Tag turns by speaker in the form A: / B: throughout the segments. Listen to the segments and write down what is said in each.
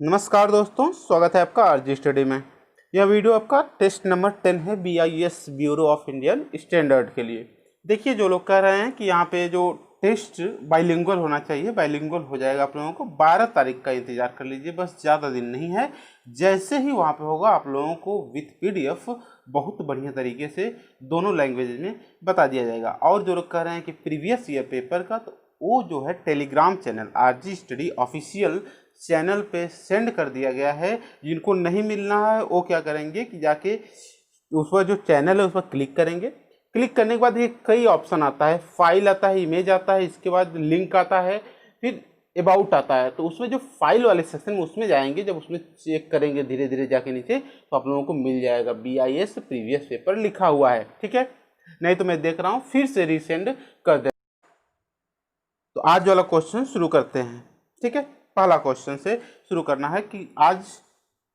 A: नमस्कार दोस्तों, स्वागत है आपका आरजी स्टडी में। यह वीडियो आपका टेस्ट नंबर 10 है BIS bureau of Indian standard के लिए। देखिए, जो लोग कह रहे हैं कि यहाँ पे जो टेस्ट बाइलिंगुअल होना चाहिए, बाइलिंगुअल हो जाएगा आप लोगों को। 12 तारीख का इंतजार कर लीजिए, बस ज़्यादा दिन नहीं है। जैसे ही वहाँ पे होगा आप लोगों को विथ PDF बहुत बढ़िया तरीके से दोनों लैंग्वेज में बता दिया जाएगा। और जो लोग कह रहे हैं कि प्रीवियस ईयर पेपर का, तो वो जो है Telegram channel RG study official channel पे सेंड कर दिया गया है। जिनको नहीं मिलना है वो क्या करेंगे कि जाके उस पर जो चैनल है उस पर क्लिक करेंगे। क्लिक करने के बाद ये कई ऑप्शन आता है, फाइल आता है, इमेज आता है, इसके बाद लिंक आता है, फिर अबाउट आता है। तो उसमें जो फाइल वाले सेक्शन में उसमें जाएंगे, जब उसमें चेक करेंगे धीरे धीरे जाके नीचे, तो आप लोगों को मिल जाएगा BIS प्रीवियस पेपर लिखा हुआ है। ठीक है, नहीं तो मैं देख रहा हूँ फिर से रीसेंड कर दे। तो आज वाला क्वेश्चन शुरू करते हैं। ठीक है, पहला क्वेश्चन से शुरू करना है कि आज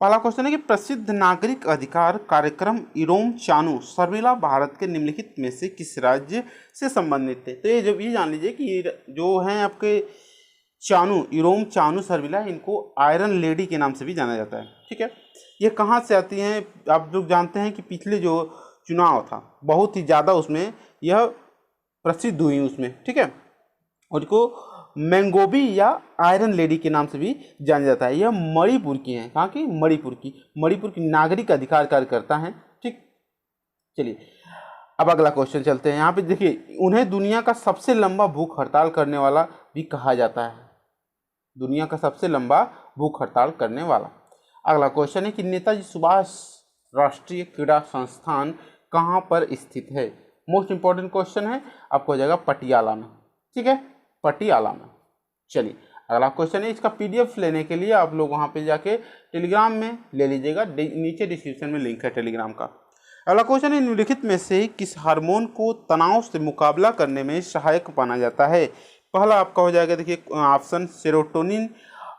A: पहला क्वेश्चन है कि प्रसिद्ध नागरिक अधिकार कार्यक्रम इरोम चानू शर्मिला भारत के निम्नलिखित में से किस राज्य से संबंधित थे। तो ये जान लीजिए कि जो हैं आपके चानू, इरोम चानू शर्मिला, इनको आयरन लेडी के नाम से भी जाना जाता है। ठीक है, ये कहाँ से आती हैं? आप लोग जानते हैं कि पिछले जो चुनाव था बहुत ही ज़्यादा उसमें यह प्रसिद्ध हुई उसमें। ठीक है, और इनको मैंगोबी या आयरन लेडी के नाम से भी जाना जाता है। यह मणिपुर की हैं। कहाँ की? मणिपुर की नागरिक अधिकार कार्यकर्ता हैं। ठीक, चलिए अब अगला क्वेश्चन चलते हैं। यहाँ पे देखिए, उन्हें दुनिया का सबसे लंबा भूख हड़ताल करने वाला भी कहा जाता है। दुनिया का सबसे लंबा भूख हड़ताल करने वाला। अगला क्वेश्चन है कि नेताजी सुभाष राष्ट्रीय क्रीड़ा संस्थान कहाँ पर स्थित है? मोस्ट इंपॉर्टेंट क्वेश्चन है, आपको हो जाएगा पटियाला में। ठीक है, पटियाला में। चलिए अगला क्वेश्चन है, इसका PDF लेने के लिए आप लोग वहां पे जाके टेलीग्राम में ले लीजिएगा, नीचे डिस्क्रिप्शन में लिंक है टेलीग्राम का। अगला क्वेश्चन है, निम्नलिखित में से किस हार्मोन को तनाव से मुकाबला करने में सहायक माना जाता है? पहला आपका हो जाएगा, देखिए ऑप्शन सेरोटोनिन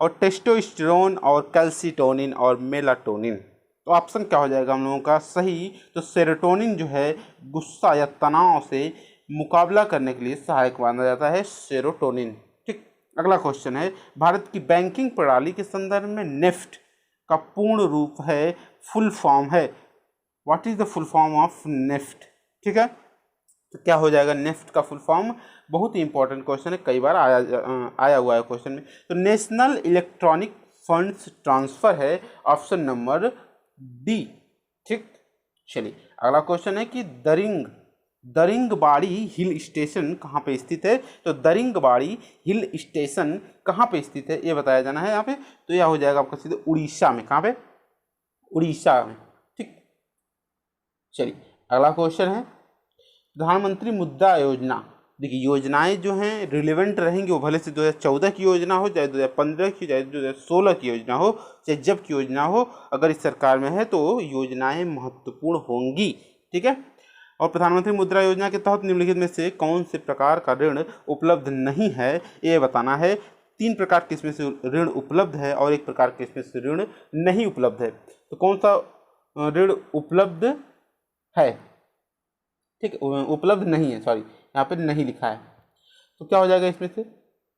A: और टेस्टोस्टेरोन और कैल्सिटोनिन और मेलाटोनिन। तो ऑप्शन क्या हो जाएगा हम लोगों का सही? तो सेरोटोनिन जो है गुस्सा या तनाव से मुकाबला करने के लिए सहायक माना जाता है, सेरोटोनिन। ठीक, अगला क्वेश्चन है, भारत की बैंकिंग प्रणाली के संदर्भ में नेफ्ट का पूर्ण रूप है, फुल फॉर्म है। What is the full form of NEFT? ठीक है, तो क्या हो जाएगा नेफ्ट का फुल फॉर्म? बहुत ही इंपॉर्टेंट क्वेश्चन है, कई बार आया हुआ है क्वेश्चन में। तो नेशनल इलेक्ट्रॉनिक फंड्स ट्रांसफर है, ऑप्शन नंबर डी। ठीक, चलिए अगला क्वेश्चन है कि दरिंगबाड़ी हिल स्टेशन कहाँ पे स्थित है? तो दरिंगबाड़ी हिल स्टेशन कहाँ पे स्थित है ये बताया जाना है यहाँ पे। तो यह हो जाएगा आपका सीधे उड़ीसा में। कहाँ पे? उड़ीसा में। ठीक, चलिए अगला क्वेश्चन है, प्रधानमंत्री मुद्रा योजना। देखिए, योजनाएं जो हैं रिलेवेंट रहेंगी, वो भले से 2014 की योजना हो, चाहे 2015 की, चाहे 2016 की योजना हो, चाहे जब की योजना हो, अगर इस सरकार में है तो योजनाएं महत्वपूर्ण होंगी। ठीक है, और प्रधानमंत्री मुद्रा योजना के तहत निम्नलिखित में से कौन से प्रकार का ऋण उपलब्ध नहीं है ये बताना है। 3 प्रकार के इसमें से ऋण उपलब्ध है और 1 प्रकार के इसमें से ऋण नहीं उपलब्ध है। तो कौन सा ऋण उपलब्ध है? ठीक, उपलब्ध नहीं है, सॉरी यहाँ पे नहीं लिखा है। तो क्या हो जाएगा इसमें से?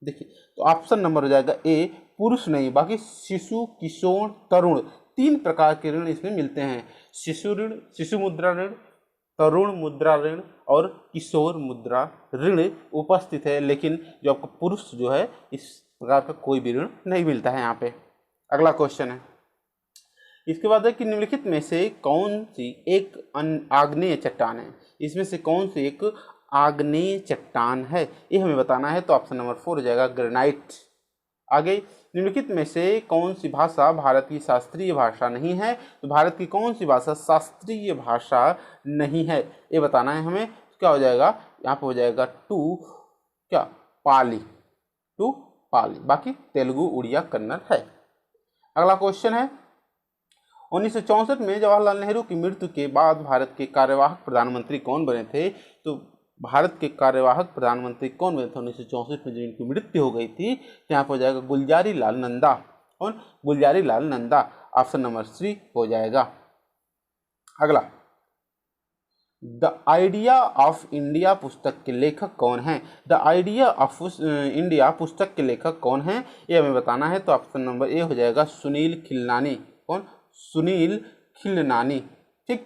A: देखिए, तो ऑप्शन नंबर हो जाएगा ए, पुरुष नहीं, बाकी शिशु, किशोर, तरुण, 3 प्रकार के ऋण इसमें मिलते हैं। शिशु ऋण, शिशु मुद्रा ऋण, तरुण मुद्रा ऋण और किशोर मुद्रा ऋण उपस्थित है, लेकिन जो आपका पुरुष जो है इस प्रकार का कोई भी ऋण नहीं मिलता है यहाँ पे। अगला क्वेश्चन है, इसके बाद है कि निम्नलिखित में से कौन सी एक आग्नेय चट्टान है? इसमें से कौन सी एक आग्नेय चट्टान है ये हमें बताना है। तो ऑप्शन नंबर 4 हो जाएगा ग्रेनाइट। आगे, निम्नलिखित में से कौन सी भाषा भारत की शास्त्रीय भाषा नहीं है? तो भारत की कौन सी भाषा शास्त्रीय भाषा नहीं है ये बताना है हमें। क्या हो जाएगा यहाँ पे? हो जाएगा 2 क्या? पाली। 2 पाली, बाकी तेलुगु, उड़िया, कन्नड़ है। अगला क्वेश्चन है, 1964 में जवाहरलाल नेहरू की मृत्यु के बाद भारत के कार्यवाहक प्रधानमंत्री कौन बने थे? तो भारत के कार्यवाहक प्रधानमंत्री कौन बने थे 1964 में, जो इनकी मृत्यु हो गई थी? तो यहाँ पर हो जाएगा गुलजारी लाल नंदा। कौन? गुलजारी लाल नंदा। ऑप्शन नंबर 3 हो जाएगा। अगला, द आइडिया ऑफ इंडिया पुस्तक के लेखक कौन हैं? द आइडिया ऑफ इंडिया पुस्तक के लेखक कौन हैं, ये हमें बताना है। तो ऑप्शन नंबर ए हो जाएगा सुनील खिलनानी। कौन? सुनील खिलनानी। ठीक,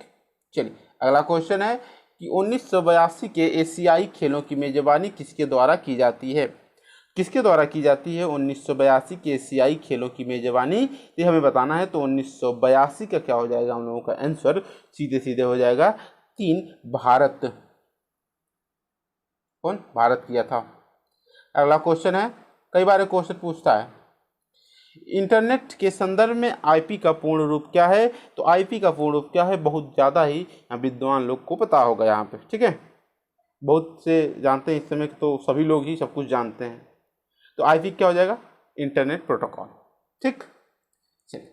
A: चलिए अगला क्वेश्चन है कि 1982 के एशियाई खेलों की मेजबानी किसके द्वारा की जाती है? किसके द्वारा की जाती है 1982 के एशियाई खेलों की मेजबानी, ये हमें बताना है। तो 1982 का क्या हो जाएगा हम लोगों का आंसर? सीधे सीधे हो जाएगा 3, भारत। कौन? भारत किया था। अगला क्वेश्चन है, कई बार क्वेश्चन पूछता है इंटरनेट के संदर्भ में आईपी का पूर्ण रूप क्या है? तो आईपी का पूर्ण रूप क्या है? बहुत ज़्यादा ही विद्वान लोग को पता होगा यहाँ पे। ठीक है, बहुत से जानते हैं इस समय, तो सभी लोग ही सब कुछ जानते हैं। तो आईपी क्या हो जाएगा? Internet protocol. ठीक, चलिए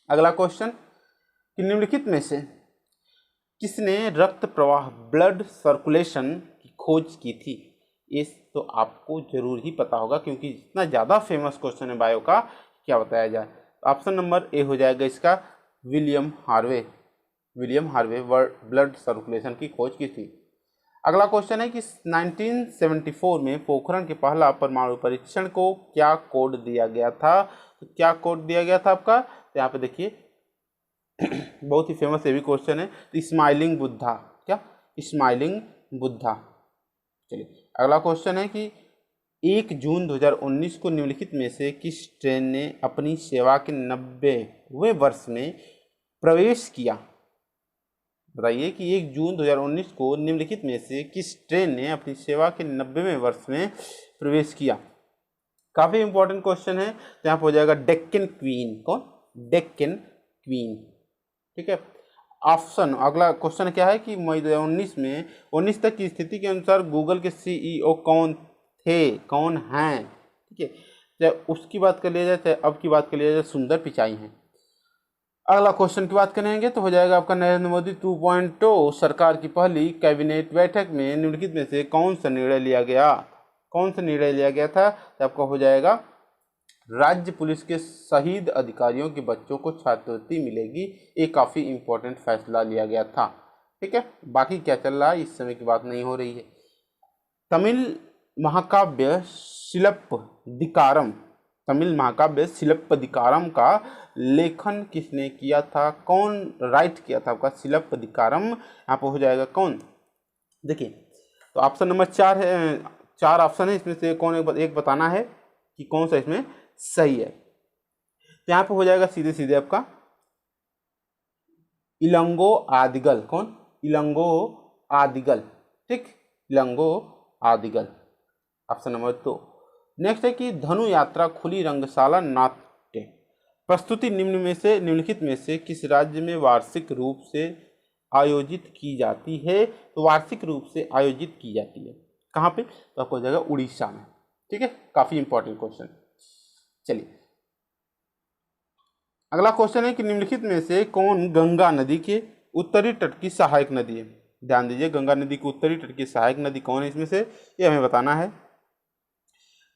A: अगला क्वेश्चन कि निम्नलिखित में से किसने रक्त प्रवाह ब्लड सर्कुलेशन की खोज की थी? ये तो आपको जरूर ही पता होगा क्योंकि इतना ज़्यादा फेमस क्वेश्चन है बायो का, क्या बताया जाए। तो ऑप्शन नंबर ए हो जाएगा इसका William Harvey. William Harvey blood circulation की खोज की थी। अगला क्वेश्चन है कि 1974 में पोखरण के पहला परमाणु परीक्षण को क्या कोड दिया गया था? तो क्या कोड दिया गया था आपका? तो यहाँ पे देखिए बहुत ही फेमस ये भी क्वेश्चन है। तो स्माइलिंग बुद्धा। क्या? स्माइलिंग बुद्धा। चलिए अगला क्वेश्चन है कि 1 जून 2019 को निम्नलिखित में से किस ट्रेन ने अपनी सेवा के 90वें वर्ष में प्रवेश किया? बताइए कि 1 जून 2019 को निम्नलिखित में से किस ट्रेन ने अपनी सेवा के 90वें वर्ष में प्रवेश किया? काफ़ी इंपॉर्टेंट क्वेश्चन है। तो यहाँ पर हो जाएगा डेक्कन क्वीन। कौन? डेक्कन क्वीन। ठीक है, ऑप्शन अगला क्वेश्चन क्या है कि मई 2019 में 19 तक की स्थिति के अनुसार गूगल के सीईओ कौन थे, कौन हैं? ठीक है, चाहे उसकी बात कर लिया जाए चाहे अब की बात कर लिया जाए, सुंदर पिचाई हैं। अगला क्वेश्चन की बात करेंगे तो हो जाएगा आपका नरेंद्र मोदी 2.0 सरकार की पहली कैबिनेट बैठक में निम्नलिखित में से कौन सा निर्णय लिया गया? कौन सा निर्णय लिया गया था? तो आपका हो जाएगा राज्य पुलिस के शहीद अधिकारियों के बच्चों को छात्रवृत्ति मिलेगी। एक काफ़ी इंपॉर्टेंट फैसला लिया गया था। ठीक है, बाकी क्या चल रहा है इस समय की बात नहीं हो रही है। तमिल महाकाव्य शिलप्पदिकारम, तमिल महाकाव्य शिलप्पदिकारम का लेखन किसने किया था? कौन राइट किया था आपका शिलप्पदिकारम? यहाँ पर हो जाएगा कौन? देखिए तो ऑप्शन नंबर 4 है, 4 ऑप्शन है, इसमें से कौन एक बताना है कि कौन सा इसमें सही है। तो यहाँ पे हो जाएगा सीधे सीधे आपका इलंगो आदिगल। कौन? इलंगो आदिगल। ठीक, इलंगो आदिगल ऑप्शन नंबर 2। नेक्स्ट है कि धनु यात्रा खुली रंगशाला नाट्य प्रस्तुति निम्नलिखित में से किस राज्य में वार्षिक रूप से आयोजित की जाती है? तो वार्षिक रूप से आयोजित की जाती है कहाँ पे? तो आपको हो जाएगा उड़ीसा में। ठीक है, काफी इंपॉर्टेंट क्वेश्चन। चलिए अगला क्वेश्चन है कि निम्नलिखित में से कौन गंगा नदी के उत्तरी तट की सहायक नदी है? ध्यान दीजिए, गंगा नदी की उत्तरी तट की सहायक नदी कौन है इसमें से, ये हमें बताना है।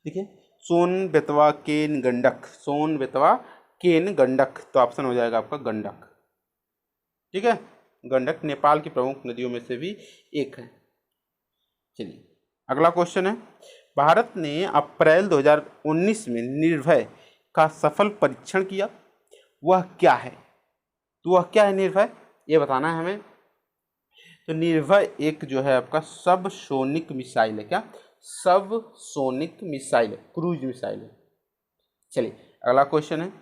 A: ठीक है, सोन बेतवा केन गंडक, सोन बेतवा केन गंडक। तो ऑप्शन हो जाएगा आपका गंडक। ठीक है, गंडक नेपाल की प्रमुख नदियों में से भी एक है। चलिए अगला क्वेश्चन है, भारत ने अप्रैल 2019 में निर्भय का सफल परीक्षण किया, वह क्या है? तो वह क्या है निर्भय, ये बताना है हमें। तो निर्भय एक जो है आपका सब सोनिक मिसाइल है। क्या? सब सोनिक मिसाइल है, क्रूज मिसाइल है। चलिए अगला क्वेश्चन है,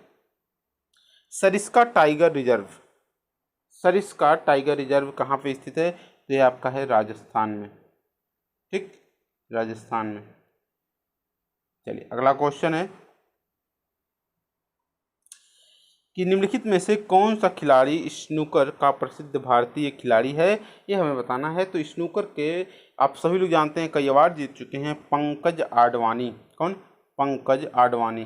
A: Sariska tiger reserve, Sariska tiger reserve कहाँ पे स्थित है? तो ये आपका है राजस्थान में। ठीक, राजस्थान में। चलिए अगला क्वेश्चन है कि निम्नलिखित में से कौन सा खिलाड़ी स्नूकर का प्रसिद्ध भारतीय खिलाड़ी है, ये हमें बताना है। तो स्नूकर के आप सभी लोग जानते हैं, कई अवार्ड जीत चुके हैं, पंकज आडवाणी। कौन? पंकज आडवाणी।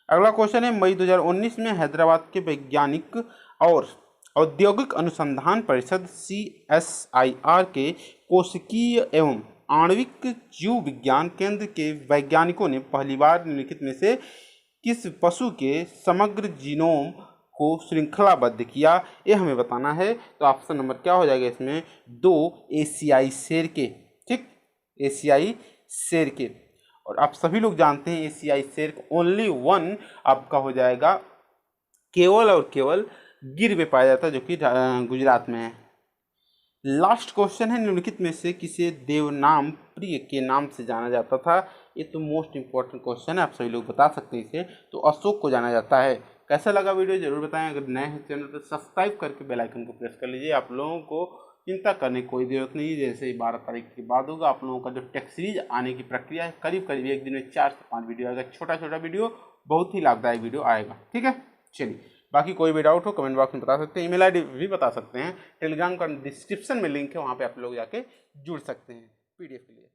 A: अगला क्वेश्चन है, मई 2019 में हैदराबाद के वैज्ञानिक और औद्योगिक अनुसंधान परिषद CSIR के कोशिकीय एवं आणविक जीव विज्ञान केंद्र के वैज्ञानिकों ने पहली बार निम्नलिखित में से किस पशु के समग्र जीनोम को श्रृंखलाबद्ध किया, ये हमें बताना है। तो ऑप्शन नंबर क्या हो जाएगा इसमें, 2 एशियाई शेर के। ठीक, एशियाई शेर के। और आप सभी लोग जानते हैं एशियाई शेर को ओनली वन आपका हो जाएगा केवल और केवल गिर में पाया जाता है, जो कि गुजरात में है। लास्ट क्वेश्चन है, निम्नलिखित में से किसे देवनाम प्रिय के नाम से जाना जाता था। ये तो मोस्ट इंपॉर्टेंट क्वेश्चन है, आप सभी लोग बता सकते हैं इसे। तो अशोक को जाना जाता है। कैसा लगा वीडियो जरूर बताएं। अगर नए हैं चैनल पर सब्सक्राइब करके बेल आइकन को प्रेस कर लीजिए। आप लोगों को चिंता करने की कोई जरूरत नहीं है। जैसे ही 12 तारीख के बाद होगा आप लोगों का जो टेस्ट सीरीज आने की प्रक्रिया है, करीब करीब एक दिन में 4 से 5 वीडियो आएगा। छोटा छोटा वीडियो, बहुत ही लाभदायक वीडियो आएगा। ठीक है, चलिए, बाकी कोई भी डाउट हो कमेंट बॉक्स में बता सकते हैं, ईमेल आईडी भी बता सकते हैं। टेलीग्राम का डिस्क्रिप्शन में लिंक है, वहाँ पे आप लोग जाके जुड़ सकते हैं PDF के लिए।